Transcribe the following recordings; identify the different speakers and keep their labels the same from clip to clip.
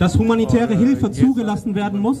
Speaker 1: Dass humanitäre Hilfe zugelassen werden muss,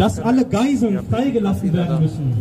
Speaker 1: dass alle Geiseln freigelassen werden müssen।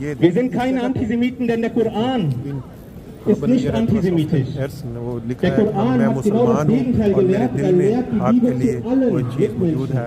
Speaker 1: Wir sind keine Antisemiten, denn der Koran ist nicht antisemitisch. Der Koran hat genau das Gegenteil gelehrt, er lehrt die Liebe zu allen Mitmenschen।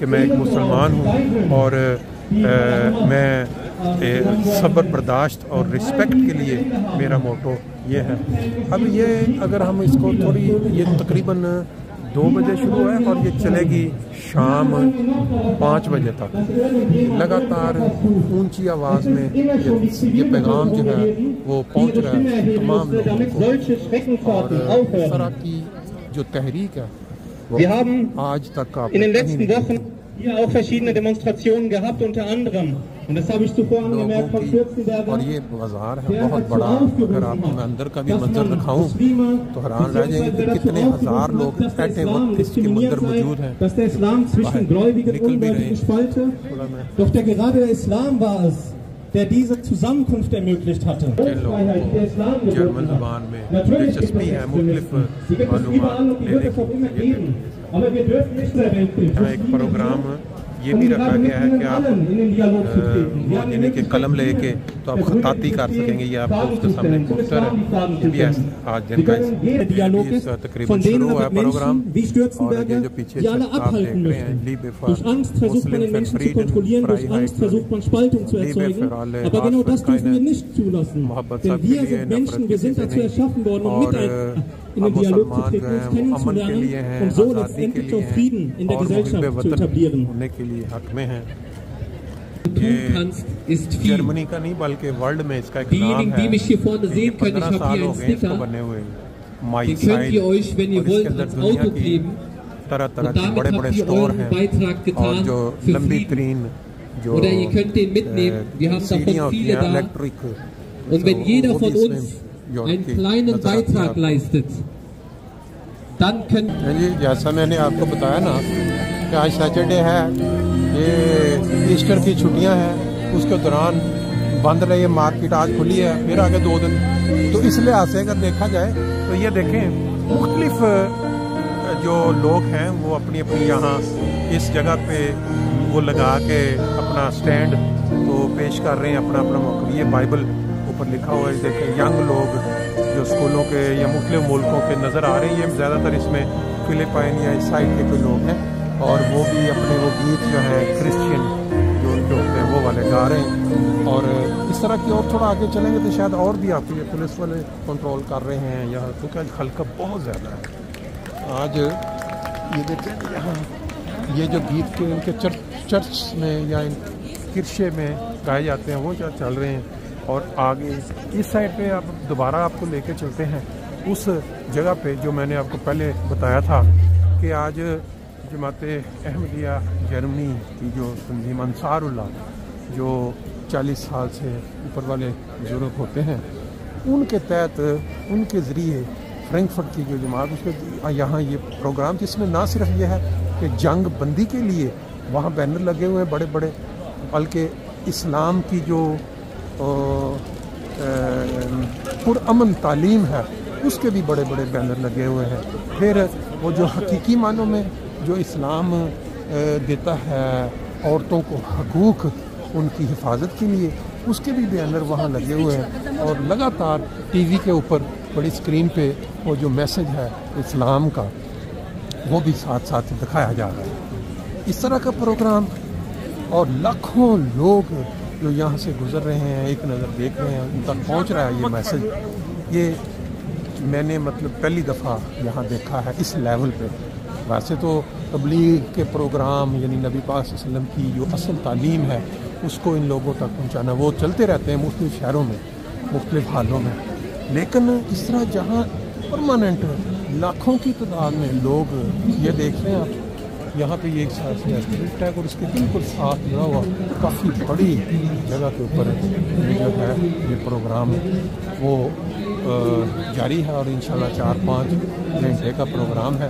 Speaker 2: کہ میں ایک مسلمان ہوں اور میں صبر برداشت اور رسپیکٹ کے لیے میرا موٹو یہ ہے. اب یہ اگر ہم اس کو تھوڑی یہ تقریباً 2 بجے شروع ہے اور یہ چلے گی شام 5 بجے تک. لگاتار اونچی آواز میں یہ پیغام جو ہے وہ پہنچ رہا ہے تمام لوگوں کو. اور اس طرح کی جو تحریک ہے وہ آج تک آپ
Speaker 1: hier auch verschiedene Demonstrationen gehabt, unter anderem, und das habe ich zuvor angemerkt, von Fürstenberger,
Speaker 2: اور یہ بازار ہے بہت بڑا. اگر آپ کو میں اندر کا بھی منظر دکھاؤں تو حیران رہ جائیں گے کہ کتنے ہزار لوگ ایٹے وقت اس کے اندر موجود ہیں.
Speaker 1: dass der Islam zwischen Gläubigen und Ungläubigen spalte, doch der gerade der Islam war es, der diese Zusammenkunft ermöglicht hatte.
Speaker 2: German زبان میں دلچسپی ہے مختلف معلومات لینے کی. ایک پروگرام یہ بھی رکھا گیا ہے کہ آپ یعنی کہ قلم لے کے تو آپ خطاطی کر سکیں گے. یہ آپ کو اس کے سامنے پوسٹر ہے. بھی آج دن کا تقریباً شروع ہوا ہے پروگرام. اور یہ جو پیچھے آپ دیکھ رہے ہیں لیبے فار مسلم فار فریڈم لیبے فار آل محبت سب کے لیے نفرت کسی سے نہیں. اور اب مسلمان جو ہیں وہ امن کے لیے ہیں, آزادی کے لیے ہیں اور محب وطن ہونے کے لیے حق میں ہیں. جرمنی کا نہیں بلکہ ورلڈ میں اس کا ایک نام ہے. 15 سال ہو گئے اس کو بنے ہوئے. مائی سائڈ اور اس کے اندر دنیا کی طرح طرح کے بڑے بڑے سٹور ہیں اور جو لمبی ترین جو سیڑھیاں ہوتی ہیں electric.
Speaker 3: Und wenn jeder von uns einen kleinen Beitrag leistet, dann können...
Speaker 2: جی جیسا میں نے آپ کو بتایا نا کہ آج سیٹرڈے ہے, یہ ایسٹر کی چھٹیاں ہیں, اس کے دوران بند رہی ہے مارکیٹ. آج کھلی ہے پھر آگے 2 دن. تو اس لحاظ سے اگر دیکھا جائے تو یہ دیکھیں مختلف جو لوگ ہیں وہ اپنی اپنی یہاں اس جگہ پہ وہ لگا کے اپنا سٹینڈ تو پیش کر رہے ہیں اپنا اپنا موقع. یہ بائبل اوپر لکھا ہوا ہے, دیکھیں ینگ لوگ جو اسکولوں کے یا مختلف ملکوں کے نظر آ رہے ہیں. یہ زیادہ تر اس میں فلپائن یا اس سائڈ کے کوئی لوگ ہیں اور وہ بھی اپنے وہ گیت جو ہے کرسچین جو ہوتے ہیں وہ والے گا رہے ہیں. اور اس طرح کی اور تھوڑا آگے چلیں گے تو شاید اور بھی آپ کو یہ پولیس والے کنٹرول کر رہے ہیں یہاں, کیونکہ آج خلقہ بہت زیادہ ہے. آج یہ دیکھیں یہاں یہ جو گیت کے ان کے چرچ میں یا ان کرشے میں گائے جاتے ہیں وہ چل رہے ہیں. اور آگے اس سائڈ پہ آپ دوبارہ آپ کو لے کے چلتے ہیں اس جگہ پہ جو میں نے آپ کو پہلے بتایا تھا کہ آج جماعت احمدیہ جرمنی کی جو تنظیم انصار اللہ جو 40 سال سے اوپر والے بزرگ ہوتے ہیں ان کے تحت ان کے ذریعے فرینکفرٹ کی جو جماعت اس کے یہاں یہ پروگرام جس میں نہ صرف یہ ہے کہ جنگ بندی کے لیے وہاں بینر لگے ہوئے ہیں بڑے بڑے, بلکہ اسلام کی جو پرامن تعلیم ہے اس کے بھی بڑے بڑے بینر لگے ہوئے ہیں. پھر وہ جو حقیقی معنوں میں جو اسلام دیتا ہے عورتوں کو حقوق ان کی حفاظت کے لیے اس کے بھی بینر وہاں لگے ہوئے ہیں. اور لگاتار ٹی وی کے اوپر بڑی اسکرین پہ وہ جو میسج ہے اسلام کا وہ بھی ساتھ ساتھ دکھایا جا رہا ہے. اس طرح کا پروگرام اور لاکھوں لوگ جو یہاں سے گزر رہے ہیں ایک نظر دیکھ رہے ہیں ان تک پہنچ رہا ہے یہ میسج. یہ میں نے مطلب پہلی دفعہ یہاں دیکھا ہے اس لیول پہ. ویسے تو تبلیغ کے پروگرام یعنی نبی پاک صلی اللہ علیہ وسلم کی جو اصل تعلیم ہے اس کو ان لوگوں تک پہنچانا وہ چلتے رہتے ہیں مختلف شہروں میں مختلف حالوں میں, لیکن اس طرح جہاں پرماننٹ لاکھوں کی تعداد میں لوگ یہ دیکھ رہے ہیں آپ یہاں پہ یہ ایک اسٹریٹ ہے اور اس کے بالکل ساتھ جڑا ہوا کافی بڑی جگہ کے اوپر یہ جو ہے یہ پروگرام وہ جاری ہے اور انشاءاللہ 4-5 گھنٹے کا پروگرام ہے.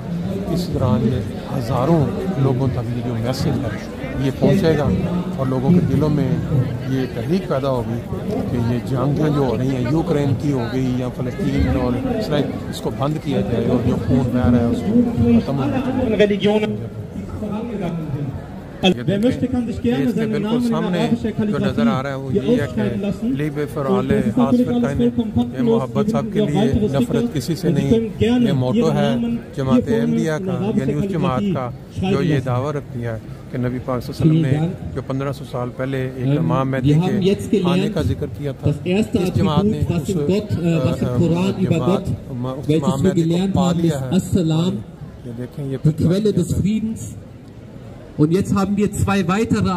Speaker 2: اس دوران یہ ہزاروں لوگوں تک یہ جو میسج ہے یہ پہنچے گا اور لوگوں کے دلوں میں یہ تحریک پیدا ہوگی کہ یہ جنگیں جو ہو رہی ہیں یوکرین کی ہو گئی یا فلسطین اور اسرائیل اس کو بند کیا جائے اور جو خون بہہ رہا ہے اس کو ختم ہونا چاہیے.
Speaker 1: Wer möchte, kann sich gerne seinen Namen in arabischer Kalligrafie hier aufschreiben lassen.
Speaker 2: لیب فرعال خاص فرقین یہ محبت صاحب کے لیے نفرت کسی سے نہیں، یہ موٹو ہے جماعت احمدیہ کا، یعنی اس جماعت کا جو یہ دعویٰ رکھتی ہے کہ نبی پاک صلی اللہ علیہ وسلم نے جو 1500 سال پہلے ایک امام مہدی کے آنے کا ذکر کیا تھا، اس جماعت نے اس امام مہدی کو پا لیا ہے۔ یہ دیکھیں یہ
Speaker 3: die Quelle des Friedens. Und jetzt haben wir zwei weitere